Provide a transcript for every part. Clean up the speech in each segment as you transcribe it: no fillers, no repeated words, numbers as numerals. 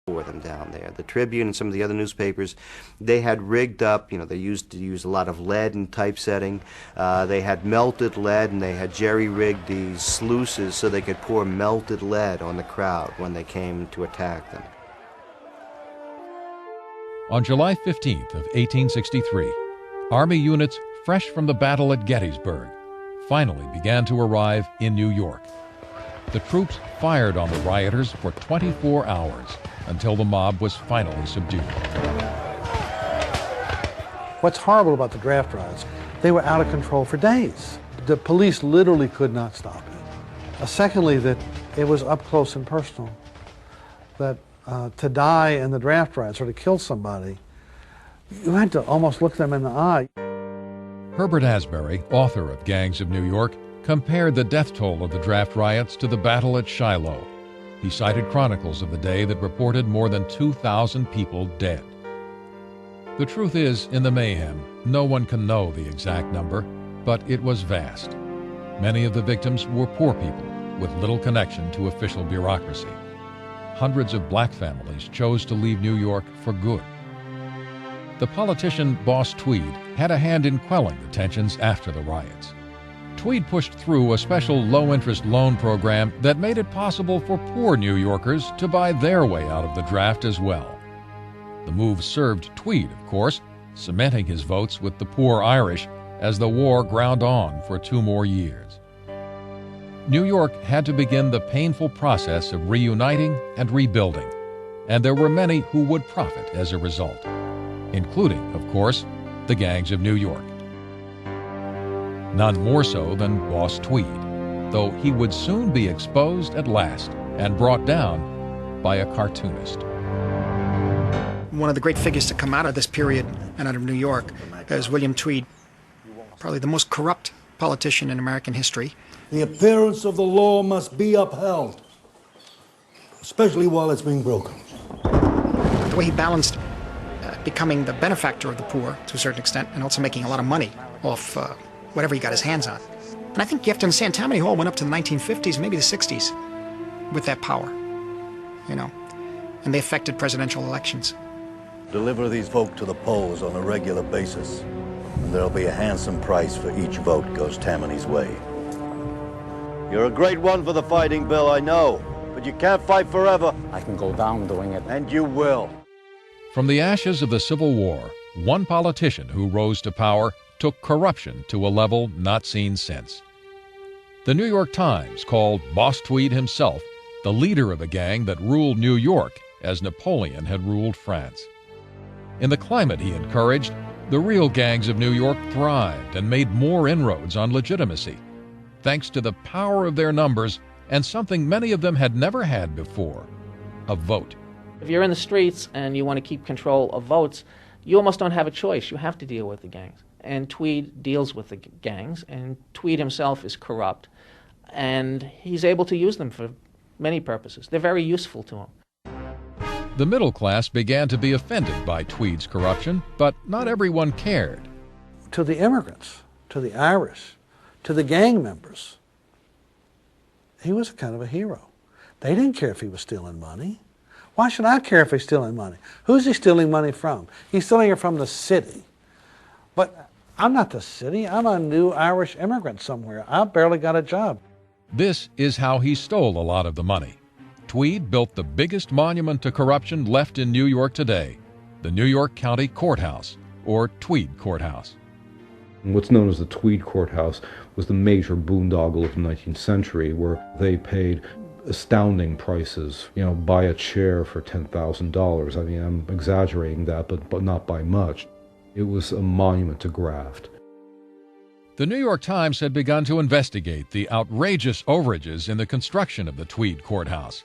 for them down there. The Tribune and some of the other newspapers, they had rigged up, they used to use a lot of lead in typesetting. They had melted lead, and they had jerry-rigged these sluices so they could pour melted lead on the crowd when they came to attack them. On July 15th of 1863, Army units fresh from the battle at Gettysburg finally began to arrive in New York. The troops fired on the rioters for 24 hours until the mob was finally subdued. What's horrible about the draft riots, they were out of control for days. The police literally could not stop it. Secondly, that it was up close and personal. That to die in the draft riots or to kill somebody, you had to almost look them in the eye. Herbert Asbury, author of Gangs of New York, compared the death toll of the draft riots to the battle at Shiloh. He cited chronicles of the day that reported more than 2,000 people dead. The truth is, in the mayhem, no one can know the exact number, but it was vast. Many of the victims were poor people with little connection to official bureaucracy. Hundreds of black families chose to leave New York for good. The politician Boss Tweed had a hand in quelling the tensions after the riots. Tweed pushed through a special low-interest loan program that made it possible for poor New Yorkers to buy their way out of the draft as well. The move served Tweed, of course, cementing his votes with the poor Irish as the war ground on for 2 more years. New York had to begin the painful process of reuniting and rebuilding, and there were many who would profit as a result, including, of course, the gangs of New York. None more so than Boss Tweed, though he would soon be exposed at last and brought down by a cartoonist. One of the great figures to come out of this period and out of New York is William Tweed, probably the most corrupt politician in American history. The appearance of the law must be upheld, especially while it's being broken. The way he balanced becoming the benefactor of the poor to a certain extent and also making a lot of money off whatever he got his hands on. And I think you have to understand Tammany Hall went up to the 1950s, maybe the 60s, with that power, and they affected presidential elections. Deliver these folk to the polls on a regular basis, and there'll be a handsome price for each vote goes Tammany's way. You're a great one for the fighting, Bill, I know, but you can't fight forever. I can go down doing it. And you will. From the ashes of the Civil War, one politician who rose to power took corruption to a level not seen since. The New York Times called Boss Tweed himself the leader of a gang that ruled New York as Napoleon had ruled France. In the climate he encouraged, the real gangs of New York thrived and made more inroads on legitimacy, thanks to the power of their numbers and something many of them had never had before, a vote. If you're in the streets and you want to keep control of votes, you almost don't have a choice. You have to deal with the gangs. And Tweed deals with the gangs, and Tweed himself is corrupt, and he's able to use them for many purposes. They're very useful to him. The middle class began to be offended by Tweed's corruption, but not everyone cared. To the immigrants, to the Irish, to the gang members, he was kind of a hero. They didn't care if he was stealing money. Why should I care if he's stealing money? Who's he stealing money from? He's stealing it from the city. But I'm not the city. I'm a new Irish immigrant somewhere. I barely got a job. This is how he stole a lot of the money. Tweed built the biggest monument to corruption left in New York today, the New York County Courthouse, or Tweed Courthouse. What's known as the Tweed Courthouse was the major boondoggle of the 19th century, where they paid astounding prices, buy a chair for $10,000. I mean, I'm exaggerating that, but not by much. It was a monument to graft. The New York Times had begun to investigate the outrageous overages in the construction of the Tweed Courthouse.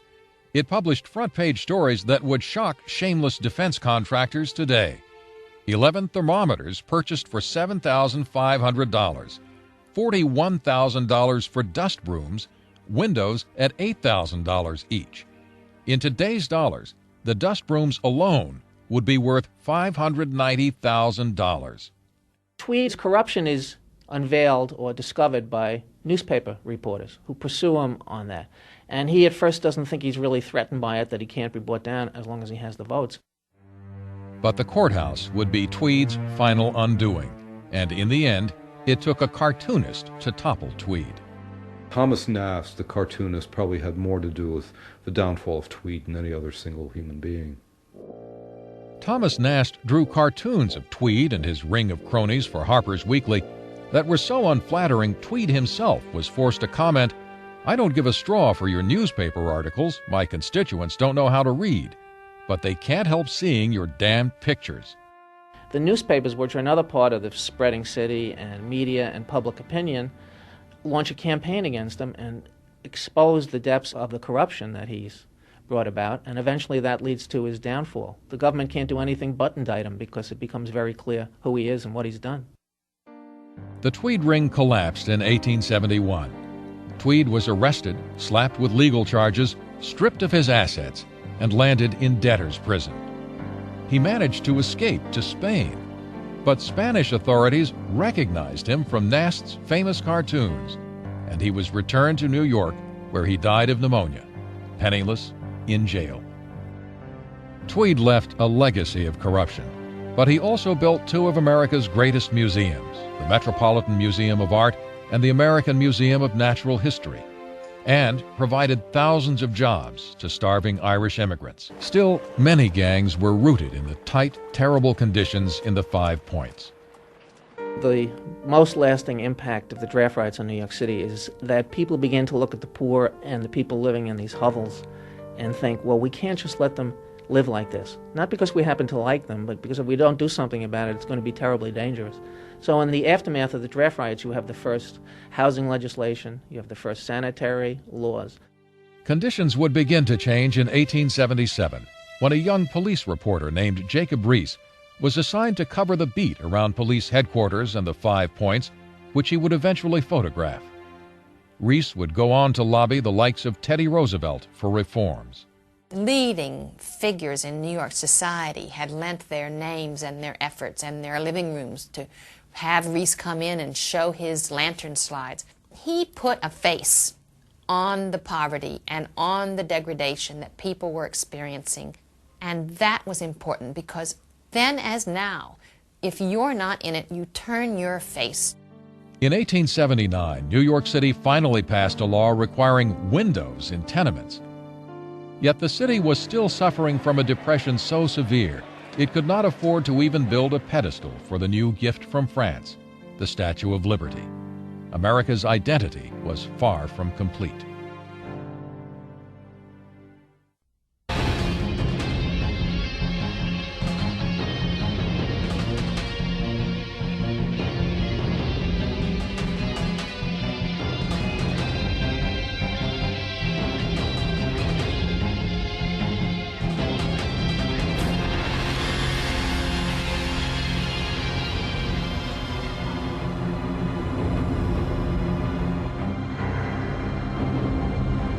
It published front-page stories that would shock shameless defense contractors today. 11 thermometers purchased for $7,500, $41,000 for dust brooms, windows at $8,000 each. In today's dollars, the dust brooms alone would be worth $590,000. Tweed's corruption is unveiled or discovered by newspaper reporters who pursue him on that. And he at first doesn't think he's really threatened by it, that he can't be brought down as long as he has the votes. But the courthouse would be Tweed's final undoing, and in the end, it took a cartoonist to topple Tweed. Thomas Nast, the cartoonist, probably had more to do with the downfall of Tweed than any other single human being. Thomas Nast drew cartoons of Tweed and his ring of cronies for Harper's Weekly that were so unflattering Tweed himself was forced to comment, "I don't give a straw for your newspaper articles. My constituents don't know how to read, but they can't help seeing your damned pictures." The newspapers, which are another part of the spreading city and media and public opinion, launch a campaign against him and expose the depths of the corruption that he's brought about, and eventually that leads to his downfall. The government can't do anything but indict him because it becomes very clear who he is and what he's done. The Tweed ring collapsed in 1871. Tweed was arrested, slapped with legal charges, stripped of his assets, and landed in debtor's prison. He managed to escape to Spain, but Spanish authorities recognized him from Nast's famous cartoons, and he was returned to New York, where he died of pneumonia, penniless, in jail. Tweed left a legacy of corruption, but he also built two of America's greatest museums, the Metropolitan Museum of Art and the American Museum of Natural History, and provided thousands of jobs to starving Irish immigrants. Still, many gangs were rooted in the tight, terrible conditions in the 5 Points. The most lasting impact of the draft riots in New York City is that people begin to look at the poor and the people living in these hovels and think, well, we can't just let them live like this. Not because we happen to like them, but because if we don't do something about it, it's going to be terribly dangerous. So in the aftermath of the draft riots, you have the first housing legislation, you have the first sanitary laws. Conditions would begin to change in 1877, when a young police reporter named Jacob Reese was assigned to cover the beat around police headquarters and the 5 Points, which he would eventually photograph. Reese would go on to lobby the likes of Teddy Roosevelt for reforms. Leading figures in New York society had lent their names and their efforts and their living rooms to have Reese come in and show his lantern slides. He put a face on the poverty and on the degradation that people were experiencing, and that was important because then as now, if you're not in it, you turn your face. In 1879, New York City finally passed a law requiring windows in tenements. Yet the city was still suffering from a depression so severe it could not afford to even build a pedestal for the new gift from France, the Statue of Liberty. America's identity was far from complete.